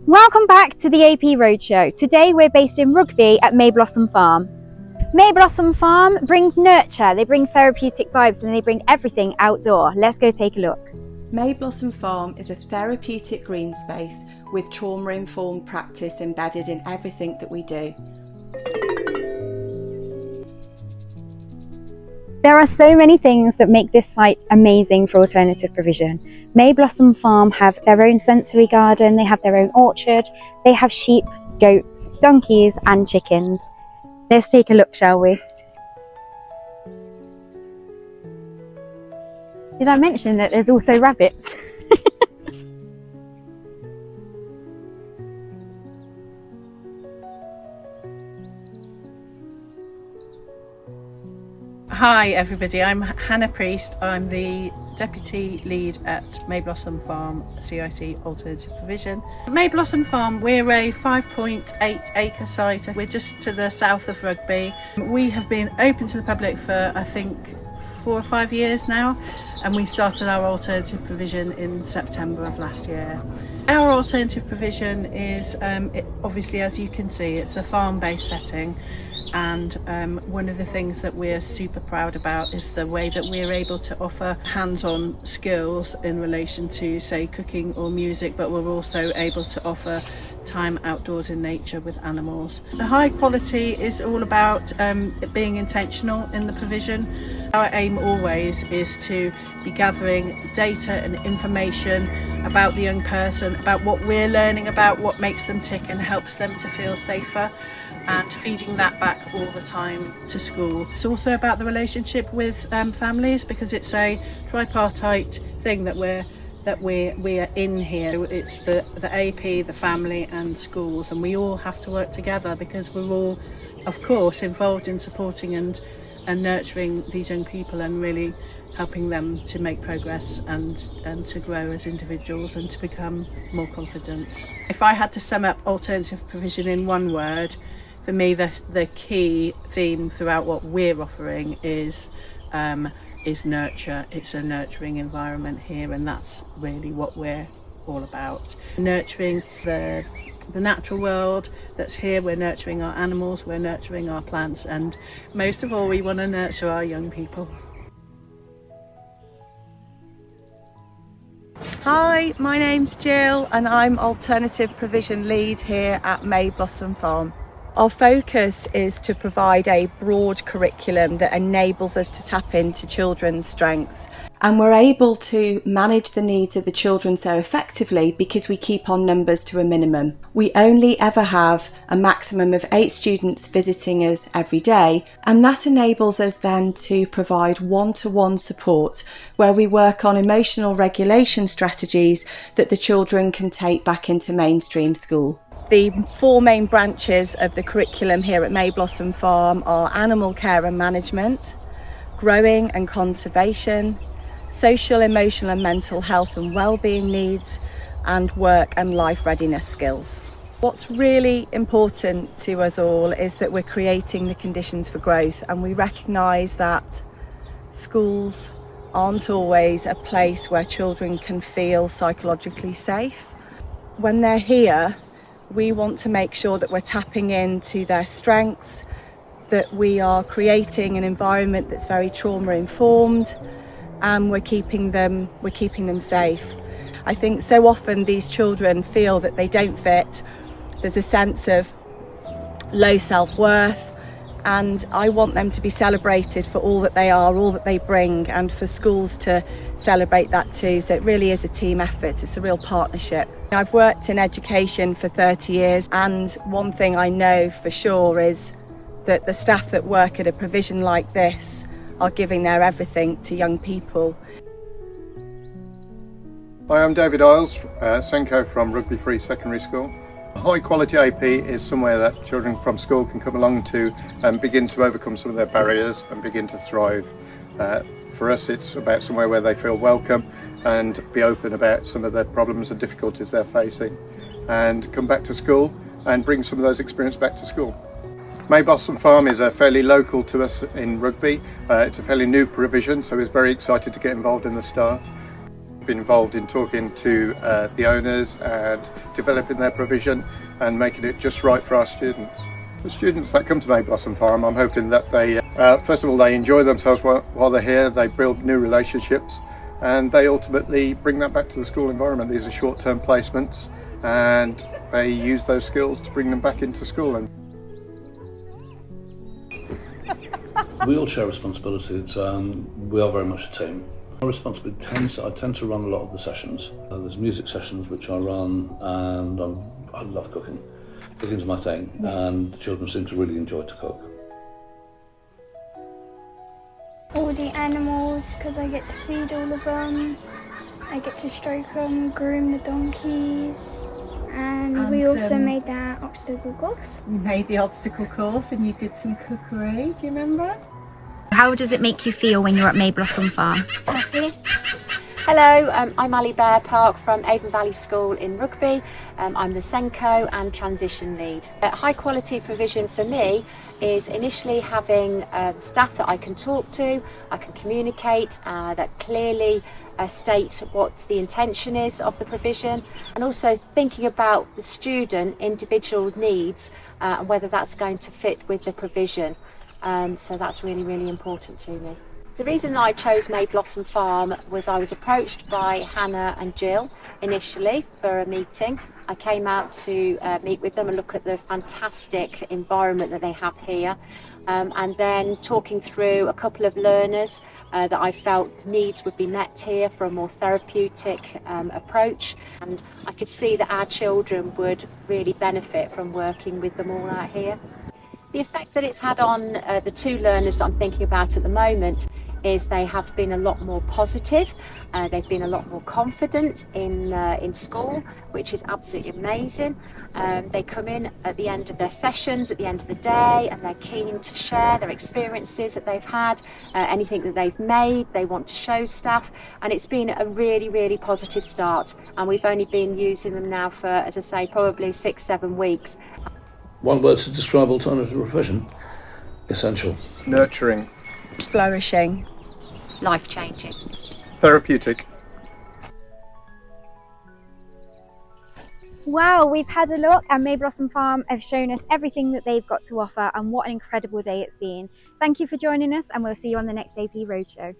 Welcome back to the AP Roadshow. Today we're based in Rugby at May Blossom Farm. May Blossom Farm bring nurture, they bring therapeutic vibes, and they bring everything outdoor. Let's go take a look. May Blossom Farm is a therapeutic green space with trauma-informed practice embedded in everything that we do. There are so many things that make this site amazing for alternative provision. May Blossom Farm have their own sensory garden, they have their own orchard, they have sheep, goats, donkeys and chickens. Let's take a look, shall we? Did I mention that there's also rabbits? Hi everybody, I'm Hannah Priest. I'm the Deputy Lead at May Blossom Farm CIT Alternative Provision. May Blossom Farm, we're a 5.8 acre site. We're just to the south of Rugby. We have been open to the public for I think 4 or 5 years now, and we started our alternative provision in September of last year. Our alternative provision is, obviously as you can see, it's a farm-based setting. And one of the things that we're super proud about is the way that we're able to offer hands-on skills in relation to, say, cooking or music, but we're also able to offer time outdoors in nature with animals. The high quality is all about it being intentional in the provision. Our aim always is to be gathering data and information about the young person, about what we're learning about, what makes them tick and helps them to feel safer, and feeding that back all the time to school. It's also about the relationship with families, because it's a tripartite thing that we are in here. It's the AP, the family and schools, and we all have to work together because we're all, of course, involved in supporting and nurturing these young people and really helping them to make progress and to grow as individuals and to become more confident. If I had to sum up alternative provision in one word, for me the key theme throughout what we're offering is nurture. It's a nurturing environment here, and that's really what we're all about. Nurturing the natural world that's here. We're nurturing our animals, we're nurturing our plants, and most of all we want to nurture our young people. Hi, my name's Jill and I'm Alternative Provision Lead here at May Blossom Farm. Our focus is to provide a broad curriculum that enables us to tap into children's strengths. And we're able to manage the needs of the children so effectively because we keep our numbers to a minimum. We only ever have a maximum of 8 students visiting us every day, and that enables us then to provide one-to-one support where we work on emotional regulation strategies that the children can take back into mainstream school. The 4 main branches of the curriculum here at May Blossom Farm are animal care and management, growing and conservation, social, emotional and mental health and wellbeing needs, and work and life readiness skills. What's really important to us all is that we're creating the conditions for growth, and we recognise that schools aren't always a place where children can feel psychologically safe. When they're here, we want to make sure that we're tapping into their strengths, that we are creating an environment that's very trauma informed, and we're keeping them safe. I think so often these children feel that they don't fit. There's a sense of low self-worth, and I want them to be celebrated for all that they are, all that they bring, and for schools to celebrate that too. So it really is a team effort. It's a real partnership. I've worked in education for 30 years, and one thing I know for sure is that the staff that work at a provision like this are giving their everything to young people. Hi, I'm David Isles, Senko from Rugby Free Secondary School. High quality AP is somewhere that children from school can come along to and begin to overcome some of their barriers and begin to thrive. For us, it's about somewhere where they feel welcome and be open about some of their problems and difficulties they're facing, and come back to school and bring some of those experiences back to school. May Blossom Farm is fairly local to us in Rugby. It's a fairly new provision, so we're very excited to get involved in the start. Been involved in talking to the owners and developing their provision and making it just right for our students. The students that come to May Blossom Farm, I'm hoping that they, first of all, they enjoy themselves while they're here, they build new relationships, and they ultimately bring that back to the school environment. These are short-term placements, and they use those skills to bring them back into school. And we all share responsibilities. We are very much a team. My responsibility I tend to run a lot of the sessions. There's music sessions which I run, and I love cooking. Cooking's my thing, and the children seem to really enjoy to cook. All the animals, because I get to feed all of them. I get to stroke them, groom the donkeys. And we also made that obstacle course. You made the obstacle course and you did some cookery, do you remember? How does it make you feel when you're at May Blossom Farm? Happy. Hello, I'm Ali Bear-Park from Avon Valley School in Rugby. I'm the Senko and Transition Lead. High quality provision for me is initially having staff that I can talk to, I can communicate, that clearly state what the intention is of the provision, and also thinking about the student individual needs and whether that's going to fit with the provision. So that's really, really important to me. The reason I chose May Blossom Farm was I was approached by Hannah and Jill initially for a meeting. I came out to meet with them and look at the fantastic environment that they have here, and then talking through a couple of learners that I felt needs would be met here for a more therapeutic approach, and I could see that our children would really benefit from working with them all out here. The effect that it's had on the two learners that I'm thinking about at the moment is they have been a lot more positive, they've been a lot more confident in school, which is absolutely amazing. They come in at the end of their sessions, at the end of the day, and they're keen to share their experiences that they've had, anything that they've made, they want to show staff, and it's been a really, really positive start. And we've only been using them now for, as I say, probably 6-7 weeks. One word to describe alternative provision: essential. nurturing, Flourishing. Life-changing. therapeutic. Wow, we've had a look, and May Blossom Farm have shown us everything that they've got to offer, and what an incredible day it's been. Thank you for joining us, and we'll see you on the next AP Roadshow.